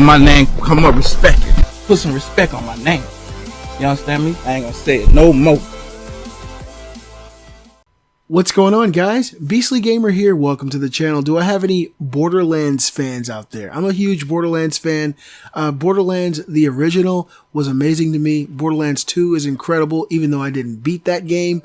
my name come more respected. Put some respect on my name. You understand me? I ain't gonna say it no more. What's going on, guys? Beastly Gamer here. Welcome to the channel. Do I have any Borderlands fans out there? I'm a huge Borderlands fan. Borderlands, the original, was amazing to me. Borderlands 2 is incredible, even though I didn't beat that game.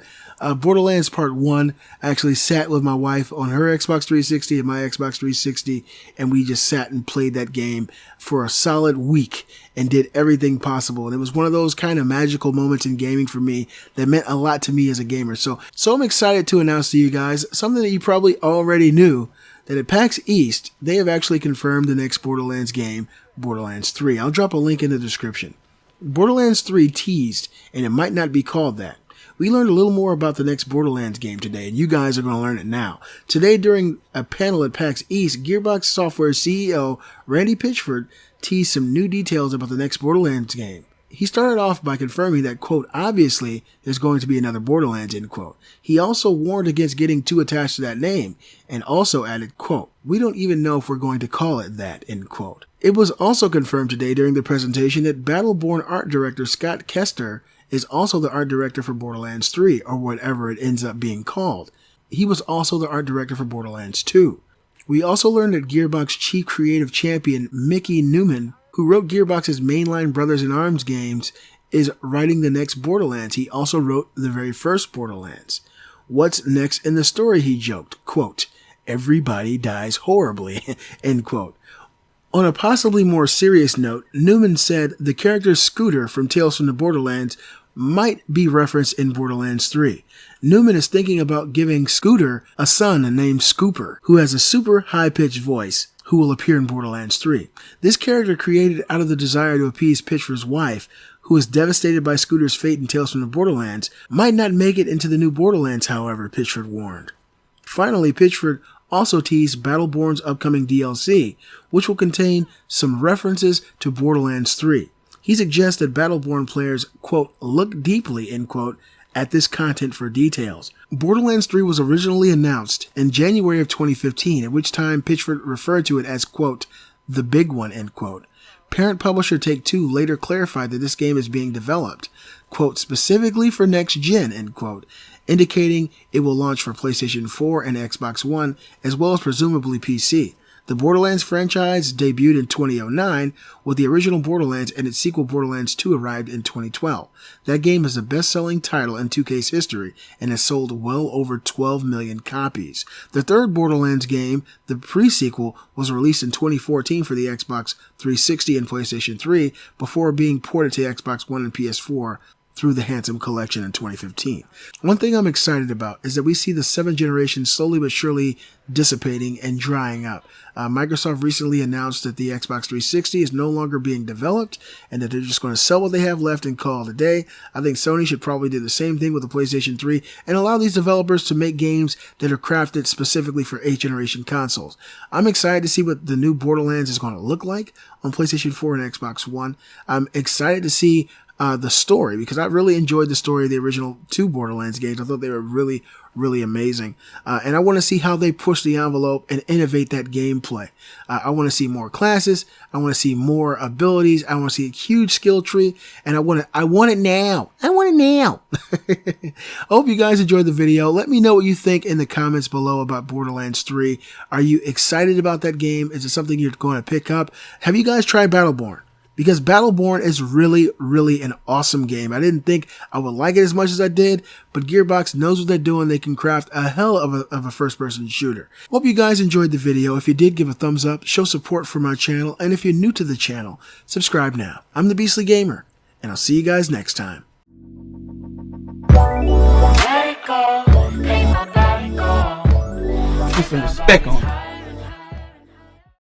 Borderlands Part 1, I actually sat with my wife on her Xbox 360 and my Xbox 360, and we just sat and played that game for a solid week and did everything possible. And it was one of those kind of magical moments in gaming for me that meant a lot to me as a gamer. So I'm excited to announce to you guys something that you probably already knew, that at PAX East, they have actually confirmed the next Borderlands game, Borderlands 3. I'll drop a link in the description. Borderlands 3 teased, and it might not be called that. We learned a little more about the next Borderlands game today, and you guys are going to learn it now. Today, during a panel at PAX East, Gearbox Software CEO Randy Pitchford teased some new details about the next Borderlands game. He started off by confirming that, quote, obviously, there's going to be another Borderlands, end quote. He also warned against getting too attached to that name, and also added, quote, we don't even know if we're going to call it that, end quote. It was also confirmed today during the presentation that Battleborn art director Scott Kester is also the art director for Borderlands 3, or whatever it ends up being called. He was also the art director for Borderlands 2. We also learned that Gearbox chief creative champion Mickey Newman, who wrote Gearbox's mainline Brothers in Arms games, is writing the next Borderlands. He also wrote the very first Borderlands. What's next in the story, he joked, quote, everybody dies horribly, end quote. On a possibly more serious note, Newman said the character Scooter from Tales from the Borderlands might be referenced in Borderlands 3. Newman is thinking about giving Scooter a son named Scooper, who has a super high-pitched voice, who will appear in Borderlands 3. This character, created out of the desire to appease Pitchford's wife, who is devastated by Scooter's fate in Tales from the Borderlands, might not make it into the new Borderlands, however, Pitchford warned. Finally, Pitchford also teased Battleborn's upcoming DLC, which will contain some references to Borderlands 3. He suggests that Battleborn players, quote, look deeply, end quote, at this content for details. Borderlands 3 was originally announced in January of 2015, at which time Pitchford referred to it as, quote, the big one, end quote. Parent publisher Take-Two later clarified that this game is being developed, quote, specifically for next gen, end quote, indicating it will launch for PlayStation 4 and Xbox One, as well as presumably PC. The Borderlands franchise debuted in 2009, with the original Borderlands and its sequel Borderlands 2 arrived in 2012. That game is the best-selling title in 2K's history and has sold well over 12 million copies. The third Borderlands game, the pre-sequel, was released in 2014 for the Xbox 360 and PlayStation 3 before being ported to Xbox One and PS4 through the Handsome Collection in 2015. One thing I'm excited about is that we see the 7th generation slowly but surely dissipating and drying up. Microsoft recently announced that the Xbox 360 is no longer being developed and that they're just going to sell what they have left and call it a day. I think Sony should probably do the same thing with the PlayStation 3 and allow these developers to make games that are crafted specifically for 8th generation consoles. I'm excited to see what the new Borderlands is going to look like on PlayStation 4 and Xbox One. I'm excited to see the story, because I really enjoyed the story of the original 2 Borderlands games. I thought they were really, really amazing. And I want to see how they push the envelope and innovate that gameplay. I want to see more classes. I want to see more abilities. I want to see a huge skill tree. And I want it now. I want it now. I hope you guys enjoyed the video. Let me know what you think in the comments below about Borderlands 3. Are you excited about that game? Is it something you're going to pick up? Have you guys tried Battleborn? Because Battleborn is really, really an awesome game. I didn't think I would like it as much as I did, but Gearbox knows what they're doing. They can craft a hell of a first-person shooter. Hope you guys enjoyed the video. If you did, give a thumbs up, show support for my channel, and if you're new to the channel, subscribe now. I'm the Beastly Gamer, and I'll see you guys next time. Put some respect on it.